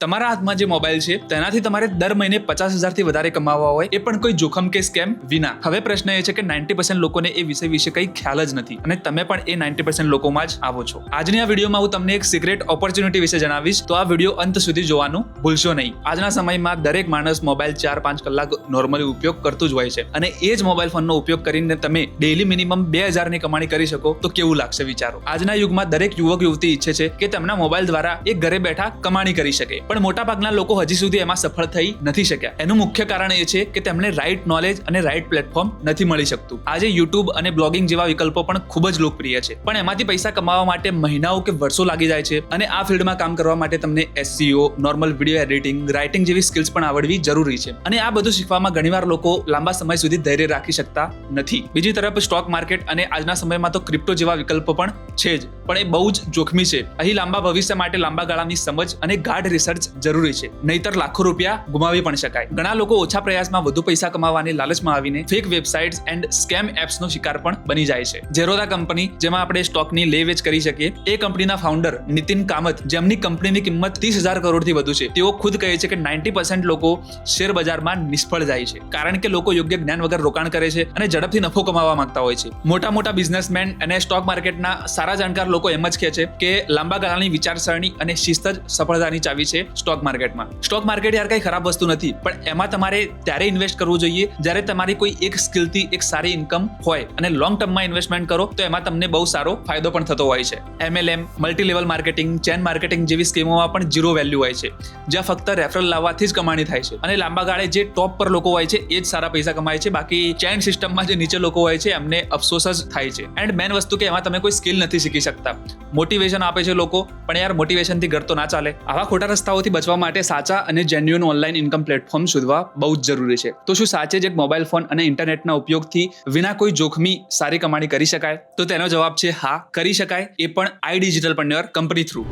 તમારા હાથમાં જે મોબાઈલ છે તેનાથી તમારે દર મહિને 50,000 થી વધારે કમાવા હોય, એ પણ કોઈ જોખમ કે સ્કેમ વિના. હવે પ્રશ્ન એ છે કે 90% લોકોને એ વિષય વિશે કંઈ ખ્યાલ જ નથી અને તમે પણ એ 90% લોકોમાં જ આવો છો. આજની આ વિડીયોમાં હું તમને એક સિક્રેટ ઓપોર્ચ્યુનિટી વિશે જણાવીશ, તો આ વિડીયો અંત સુધી જોવાનું ભૂલશો નહીં. આજના સમયમાં દરેક માણસ મોબાઈલ 4-5 કલાક નોર્મલી ઉપયોગ કરતું જ હોય છે અને એ જ મોબાઈલ ફોનનો ઉપયોગ કરીને તમે ડેઈલી મિનિમમ 2,000 ની કમાણી કરી શકો તો કેવું લાગશે વિચારો. આજના યુગમાં દરેક યુવક યુવતી ઈચ્છે છે કે તેમના મોબાઈલ દ્વારા એક ઘરે બેઠા કમાણી કરી શકે, પણ મોટાભાગના લોકો હજી સુધી એમાં સફળ થઈ નથી શક્યા. એનું મુખ્ય કારણ એ છે કે તેમને રાઈટ નોલેજ અને રાઈટ પ્લેટફોર્મ નથી મળી શકતું. આજે યુટ્યુબ અને બ્લોગિંગ જેવા વિકલ્પો પણ ખૂબ જ લોકપ્રિય છે, પણ એમાંથી પૈસા કમાવા માટે મહિનાઓ કે વર્ષો લાગી જાય છે અને આ ફિલ્ડમાં કામ કરવા માટે તમને SEO, normal video editing, writing જેવી સ્કિલ્સ પણ આવડવી જરૂરી છે અને આ બધું શીખવામાં ઘણીવાર લોકો લાંબા સમય સુધી ધૈર્ય રાખી શકતા નથી. બીજી તરફ સ્ટોક માર્કેટ અને આજના સમયમાં તો ક્રિપ્ટો જેવા વિકલ્પો પણ છે જ, પણ એ બહુ જ જોખમી છે. અહીં લાંબા ભવિષ્ય માટે લાંબા ગાળાની સમજ અને ગાઢ રિસર્ચ જરૂરી છે, નહીતર લાખો રૂપિયા ગુમાવી પણ શકાય. ઘણા લોકો ઓછા પ્રયાસમાં વધુ પૈસા કમાવાની લાલચમાં આવીને ફેક વેબસાઇટ્સ એન્ડ સ્કેમ એપ્સનો શિકાર પણ બની જાય છે. ઝેરોધા કંપની, જેમાં આપણે સ્ટોકની લે વેચ કરી શકીએ, એ કંપનીના ફાઉન્ડર નીતિન કામત, જેમની કંપનીની કિંમત 30,000 કરોડથી વધુ છે, તેઓ ખુદ કહે છે કે 90% લોકો શેર બજારમાં નિષ્ફળ જાય છે કારણ કે લોકો યોગ્ય જ્ઞાન વગર રોકાણ કરે છે અને ઝડપથી નફો કમાવા માંગતા હોય છે. મોટા બિઝનેસમેન અને સ્ટોક માર્કેટના સારા જાણકાર લોકો એમ જ કહે છે કે લાંબા ગાળાની વિચારસરણી અને શિસ્ત જ સફળતાની ચાવી છે સ્ટોક માર્કેટમાં. સ્ટોક માર્કેટ યાર કઈ ખરાબ વસ્તુ નથી, પણ એમાં તમારે ત્યારે ઇન્વેસ્ટ કરવું જોઈએ જ્યારે તમારી કોઈ એક સ્કિલથી એક સારી ઇન્કમ હોય, અને લોંગ ટર્મમાં ઇન્વેસ્ટમેન્ટ કરો તો એમાં તમને બહુ સારો ફાયદો પણ થતો હોય છે. MLM, multi level marketing, chain marketing જેવી સ્કીમોમાં પણ ઝીરો વેલ્યુ હોય છે, જ્યાં ફક્ત રેફરલ લાવવાથી જ કમાણી થાય છે અને લાંબા ગાળે જે ટોપ પર લોકો હોય છે એ જ સારા પૈસા કમાય છે. બાકી ચેન સિસ્ટમમાં જે નીચે લોકો હોય છે એમને અફસોસ જ થાય છે. એન્ડ મેન વસ્તુ કે એમાં તમે કોઈ સ્કિલ નથી શીખી શકતા. મોટિવેશન આપે છે લોકો, પણ યાર મોટિવેશનથી ઘર તો ના ચાલે. આવા ખોટા રસ્તાઓથી બચવા માટે સાચા અને જેન્યુઅન ઓનલાઈન ઇન્કમ પ્લેટફોર્મ શોધવા બહુ જ જરૂરી છે. તો શું સાચે જ એક મોબાઈલ ફોન અને ઇન્ટરનેટના ઉપયોગથી વિના કોઈ જોખમી સારી કમાણી કરી શકાય? તો તેનો જવાબ છે હા, કરી શકાય, એ પણ iDigitalPreneur કંપની થ્રુ.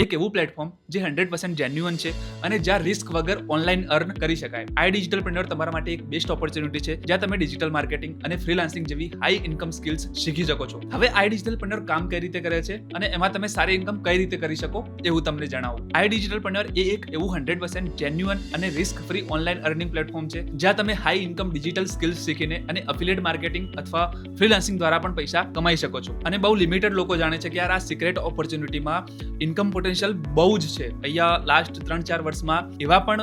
એક એવું પ્લેટફોર્મ જે 100% જેન્યુઅન છે અને જ્યાં રિસ્ક વગર ઓનલાઈન અર્ન કરી શકાય. iDigitalPreneur તમારા માટે એક બેસ્ટ ઓપોર્ચ્યુનિટી છે, જ્યાં તમે ડિજિટલ માર્કેટિંગ અને ફ્રીલાન્સિંગ જેવી હાઈ ઇન્કમ સ્કિલ્સ શીખી શકો છો. હવે iDigitalPreneur કામ કઈ રીતે કરે છે અને એમાં તમે સારી ઇન્કમ કઈ રીતે કરી શકો એ હું તમને જણાવું. iDigitalPreneur એ એક એવું 100% જેન્યુઅન અને risk free online earning platform છે, જ્યાં તમે હાઈ ઇન્કમ ડિજિટલ સ્કિલ્સ શીખીને અને અફિલિએટ માર્કેટિંગ અથવા ફ્રીલાન્સિંગ દ્વારા પણ પૈસા કમાઈ શકો છો. અને બહુ લિમિટેડ લોકો જાણે છે કે યાર આ સિક્રેટ ઓપોર્ચ્યુનિટીમાં ઇન્કમ પોટેન્શિયલ બહુ જ છે. અહીંયા લાસ્ટ 3-4 વર્ષમાં એવા પણ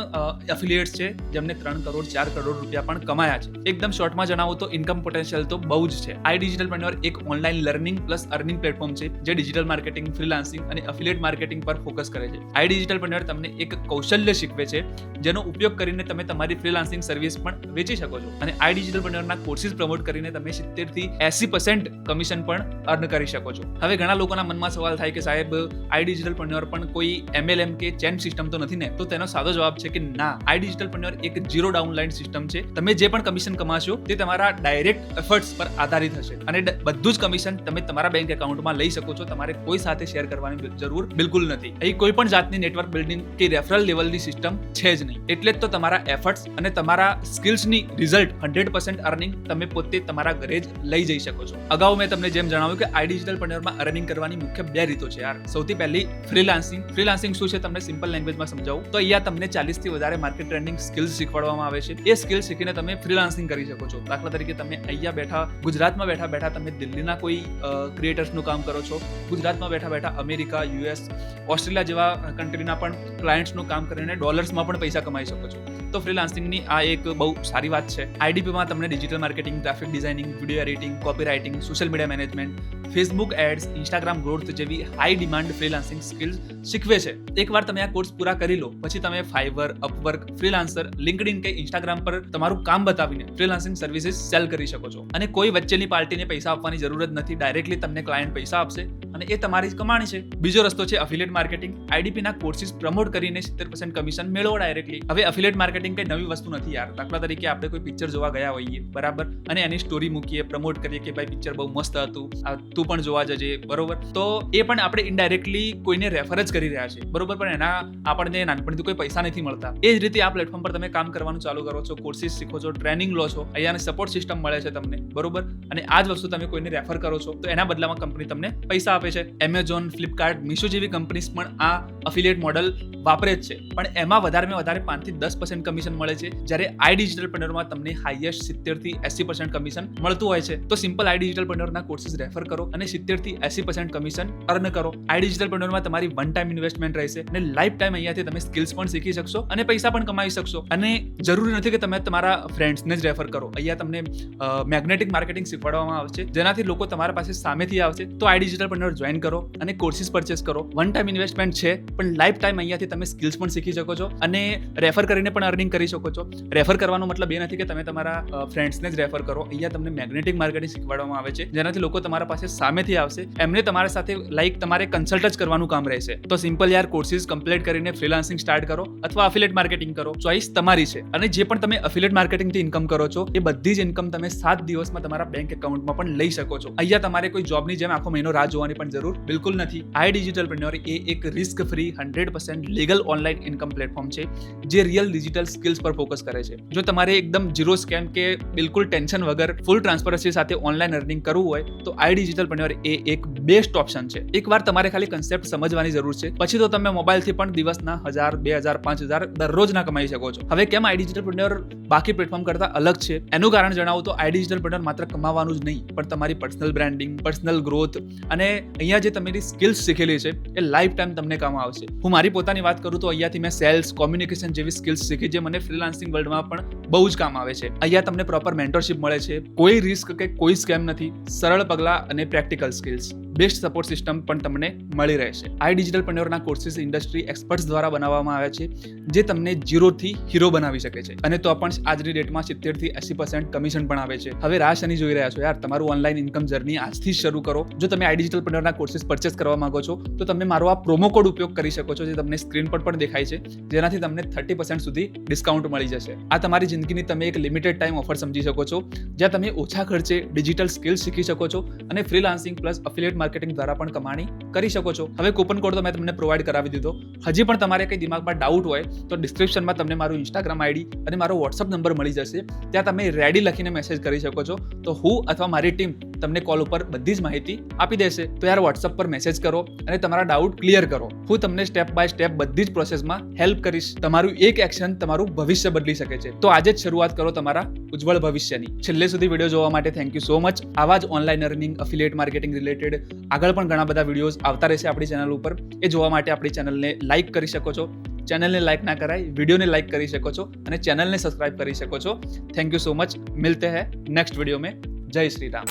એફિલિએટ્સ છે જેમને 3 કરોડ 4 કરોડ રૂપિયા પણ કમાયા છે. એકદમ શોર્ટમાં જણાવું તો ઇન્કમ પોટેન્શિયલ તો બહુ જ છે. iDigitalPreneur એક online learning plus earning platform છે, જે ડિજિટલ માર્કેટિંગ, ફ્રીલાન્સિંગ અને અફિલિએટ માર્કેટિંગ પર ફોકસ કરે છે. iDigitalPreneur તમને એક કૌશલ્ય શીખવે છે, જેનો ઉપયોગ કરીને તમે તમારી ફ્રીલાન્સિંગ સર્વિસ પણ વેચી શકો છો અને iDigitalPreneurના કોર્સિસ પ્રમોટ કરીને તમે 70% થી 80% કમિશન પણ અર્ન કરી શકો છો. હવે ઘણા લોકોના મનમાં સવાલ થાય કે સાહેબ iDigitalPreneur પણ કોઈ MLM કે ચેન સિસ્ટમ તો નથી ને? તો તેનો સાદો જવાબ છે કે ના, iDigitalPreneur એક ઝીરો ડાઉનલાઈન સિસ્ટમ છે. તમે જે પણ કમિશન કમાશો તે તમારા ડાયરેક્ટ એફર્ટ્સ પર આધારિત હશે અને બધું જ કમિશન તમે તમારા બેંક એકાઉન્ટમાં લઈ શકો છો. તમારે કોઈ સાથે શેર કરવાની જરૂર બિલકુલ નથી. અહીં કોઈ પણ જાતની નેટવર્ક બિલ્ડિંગ કે રેફરલ લેવલની સિસ્ટમ છે જ નહીં. એટલે જ તો તમારા એફર્ટ્સ અને તમારા સ્કિલ્સની રિઝલ્ટ 100% અર્નિંગ તમે પોતે તમારા ઘરે જ લઈ જઈ શકો છો. અગાઉ મેં તમને જેમ જણાવ્યું કે iDigitalPreneurમાં અર્નિંગ કરવાની મુખ્ય 2 રીતો છે યાર. સૌથી પહેલી ફ્રીલાન્સિંગ શું છે તમને સિમ્પલ લેંગ્વેજમાં સમજાવું તો અહીંયા તમને 40 થી વધારે માર્કેટ ટ્રેન્ડિંગ સ્કિલ્સ શીખવાડવામાં આવે છે. એ સ્કિલ્સ શીખીને તમે ફ્રીલાન્સિંગ કરી શકો છો. દાખલા તરીકે તમે અહીંયા બેઠા ગુજરાતમાં બેઠા તમે દિલ્હીના કોઈ ક્રિએટર્સનું કામ કરો છો, ગુજરાતમાં બેઠા અમેરિકા, US, ઓસ્ટ્રેલિયા જેવા કન્ટ્રીના પણ ક્લાયન્ટ્સનું કામ કરીને ડોલર્સમાં પણ પૈસા કમાઈ શકો છો. તો ફ્રીલાન્સિંગની આ એક બહુ સારી વાત છે. IDPમાં તમને digital marketing, graphic designing, video editing, copy writing, social media management, Facebook ads, Instagram growth જેવી હાઈ ડિમાન્ડ ફ્રીલાન્સિંગ સ્કિલ્સ શીખવે છે. એકવાર તમે આ કોર્સ પૂરા કરી લો પછી તમે ફાઈવર, અપવર્ક, ફ્રીલાન્સર, લિંક્ડઇન કે ઇન્સ્ટાગ્રામ પર તમારું કામ બતાવીને ફ્રીલાન્સિંગ સર્વિસીસ સેલ કરી શકો છો અને કોઈ વચ્ચેની પાર્ટીને પૈસા આપવાની જરૂર જ નથી. ડાયરેક્ટલી તમને ક્લાયન્ટ પૈસા આપશે અને એ તમારી કમાણી છે. બીજો રસ્તો છે અફિલિએટ માર્કેટિંગ. IDPના કોર્સિસ પ્રમોટ કરીને 70% કમિશન મેળવો ડાયરેક્ટલી. હવે અફિલિએટ માર્કેટિંગ કઈ નવી વસ્તુ નથી યાર. દાખલા તરીકે આપણે કોઈ પિક્ચર જોવા ગયા હોઈએ બરાબર, અને એની સ્ટોરી મૂકીએ, પ્રમોટ કરીએ કે ભાઈ પિક્ચર બહુ મસ્ત હતું, તું પણ જોવા જજે, બરોબર. તો એ પણ આપણે ઇનડાયરેક્ટલી કોઈને રેફર જ કરી રહ્યા છે, બરોબર, પણ એના આપણને નાનપણથી કોઈ પૈસા નથી મળતા. એ જ રીતે આ પ્લેટફોર્મ પર તમે કામ કરવાનું ચાલુ કરો છો, કોર્સિસ શીખો છો, ટ્રેનિંગ લો છો, અહીંયાની સપોર્ટ સિસ્ટમ મળે છે તમને, બરોબર, અને આ જ વસ્તુ તમે કોઈને રેફર કરો છો તો એના બદલામાં કંપની તમને પૈસા આપે છે. એમેઝોન, ફ્લિપકાર્ટ, મીશો જેવી કંપનીઝ પણ આ અફિલિએટ મોડલ વાપરે જ છે, પણ એમાં વધારેમાં વધારે 5 થી 10% કમિશન મળે છે, જ્યારે આઈ ડિજિટલપ્રેન્યોરમાં તમને હાઈએસ્ટ 70 થી 80% કમિશન મળતું હોય છે. તો સિમ્પલ આઈ ડિજિટલપ્રેન્યોરના કોર્સિસ રેફર કરો અને 70 થી 80% કમિશન અર્ન કરો. આઈ ડિજિટલપ્રેન્યોરમાં તમારી વન ટાઈમ ઇન્વેસ્ટમેન્ટ રહેશે અને લાઈફ ટાઈમ અહીંયાથી તમે સ્કિલ્સ પણ શીખી શકશો અને પૈસા પણ કમાઈ શકશો. અને જરૂરી નથી કે તમે તમારા ફ્રેન્ડ્સને જ રેફર કરો. અહીંયા તમને મેગ્નેટિક માર્કેટિંગ શીખવાડવામાં આવશે, જેનાથી લોકો તમારા પાસે સામેથી આવશે. તો આઈ ડિજિટલપ્રેન્યોર જોઈન કરો અને કોર્સિસ પરચેસ કરો. વન ટાઈમ ઇન્વેસ્ટમેન્ટ છે, પણ લાઈફ ટાઈમ અહીંયાથી તમે સ્કિલ્સ પણ શીખી શકો છો અને રેફર કરીને પણ અર્નિંગ કરી શકો છો. રેફર કરવાનો મતલબ એ નથી કે તમે તમારા ફ્રેન્ડ્સને જ રેફર કરો. અહીંયા તમને મેગ્નેટિક માર્કેટિંગ શીખવાડવામાં આવે છે, જેનાથી લોકો તમારા પાસે સામેથી આવશે. એમને તમારા સાથે તમારે કન્સલ્ટ જ કરવાનું કામ રહેશે. તો સિમ્પલ યાર કોર્સિસ કમ્પ્લીટ કરીને ફ્રીલાન્સિંગ સ્ટાર્ટ કરો અથવા અફિલિએટ માર્કેટિંગ કરો. ચોઇસ તમારી છે. અને જે પણ તમે અફિલિએટ માર્કેટિંગથી ઇન્કમ કરો છો એ બધી જ ઇન્કમ તમે 7 દિવસમાં તમારા બેંક એકાઉન્ટમાં પણ લઈ શકો છો. અહીંયા તમારે કોઈ જોબની જેમ આખો મહિનો રાહ જોવાની પણ જરૂર બિલકુલ નથી. આઈ ડિજિટલપ્રેન્યોર એ એક risk free 100% legal online income platform છે, જે રિયલ ડિજિટલ સ્કિલ્સ પર ફોકસ કરે છે. જો તમારે એકદમ ઝીરો સ્કેમ કે બિલકુલ ટેન્શન વગર ફૂલ ટ્રાન્સપરન્સી સાથે ઓનલાઈન અર્નિંગ કરવું હોય તો આઈ ડિજિટલપ્રેન્યોર એ એક બેસ્ટ ઓપ્શન છે. એકવાર તમારે ખાલી કન્સેપ્ટ સમજવાની જરૂર છે, પછી તો તમે મોબાઈલથી પણ દિવસના 1000, 2000, 5000 દરરોજના કમાઈ શકો છો. હવે કેમ આઈ ડિજિટલપ્રેન્યોર બાકી પ્લેટફોર્મ કરતા અલગ છે એનું કારણ જણાવું તો આઈ ડિજિટલપ્રેન્યોર માત્ર કમાવાનું જ નહીં, પણ તમારી પર્સનલ બ્રાન્ડિંગ, પર્સનલ ગ્રોથ અને અહીંયા જે તમારી સ્કિલ્સ શીખેલી છે એ લાઈફ ટાઈમ તમને કામ આવશે. હું મારી પોતાની વાત કરું તો અહીંયાથી મેં સેલ્સ, કોમ્યુનિકેશન જેવી સ્કિલ્સ શીખી, જે મને ફ્રીલાન્સિંગ વર્લ્ડમાં પણ બહુ જ કામ આવે છે. અહીંયા તમને પ્રોપર મેન્ટરશિપ મળે છે, કોઈ રિસ્ક કે કોઈ સ્કેમ નથી, સરળ પગલાં અને practical skills, best support system પણ તમને મળી રહેશે. આઈ ડિજિટલપ્રેન્યોરના કોર્સિસ ઇન્ડસ્ટ્રી એક્સપર્ટ્સ દ્વારા બનાવવામાં આવ્યા છે, જે તમને ઝીરોથી હીરો બનાવી શકે છે. અને તો પણ આજની ડેટમાં 70 થી 80% કમિશન પણ આવે છે. હવે રાહ શેની જોઈ રહ્યા છો યાર? તમારું ઓનલાઈન ઇન્કમ જર્ની આજથી જ શરૂ કરો. જો તમે આઈ ડિજિટલપ્રેન્યોરના કોર્સિસ પરચેસ કરવા માંગો છો તો તમે મારો આ પ્રોમો કોડ ઉપયોગ કરી શકો છો, જે તમને સ્ક્રીન પર પણ દેખાય છે, જેનાથી તમને 30% સુધી ડિસ્કાઉન્ટ મળી જશે. આ તમારી જિંદગીની તમે એક લિમિટેડ ટાઈમ ઓફર સમજી શકો છો, જ્યાં તમે ઓછા ખર્ચે ડિજિટલ સ્કિલ્સ શીખી શકો છો અને ફ્રીલાન્સિંગ પ્લસ અફિલિએટ માર્કેટિંગ દ્વારા પણ કમાણી કરી શકો છો. હવે કૂપન કોડ તો મેં તમને પ્રોવાઈડ કરાવી દીધો. હજી પણ તમારે કંઈ દિમાગમાં ડાઉટ હોય તો ડિસ્ક્રિપ્શનમાં તમને મારું ઇન્સ્ટાગ્રામ આઈડી અને મારો વોટ્સઅપ નંબર મળી જશે. ત્યાં તમે રેડી લખીને મેસેજ કરી શકો છો, તો હું અથવા મારી ટીમ તમને કોલ ઉપર બધી જ માહિતી આપી દેશે. તો યાર વોટ્સઅપ પર મેસેજ કરો અને તમારા ડાઉટ ક્લિયર કરો. હું તમને સ્ટેપ બાય સ્ટેપ બધી જ પ્રોસેસમાં હેલ્પ કરીશ. તમારું એક એક્શન તમારું ભવિષ્ય બદલી શકે છે. તો આજે જ શરૂઆત કરો તમારા ઉજ્જવળ ભવિષ્યની. છેલ્લે સુધી વિડીયો જોવા માટે થેન્ક યુ સો મચ. આવા જ ઓનલાઈન અર્નિંગ, અફિલિએટ માર્કેટિંગ રિલેટેડ આગળ પણ ઘણા બધા વિડીયોઝ આવતા રહેશે આપણી ચેનલ ઉપર. એ જોવા માટે આપણી ચેનલને લાઈક કરી શકો છો. ચેનલને લાઈક ના કરાય, વિડીયોને લાઈક કરી શકો છો અને ચેનલને સબસ્ક્રાઇબ કરી શકો છો. Thank you so much. મિલતે हैं नेक्स्ट वीडियो में. जय श्री राम.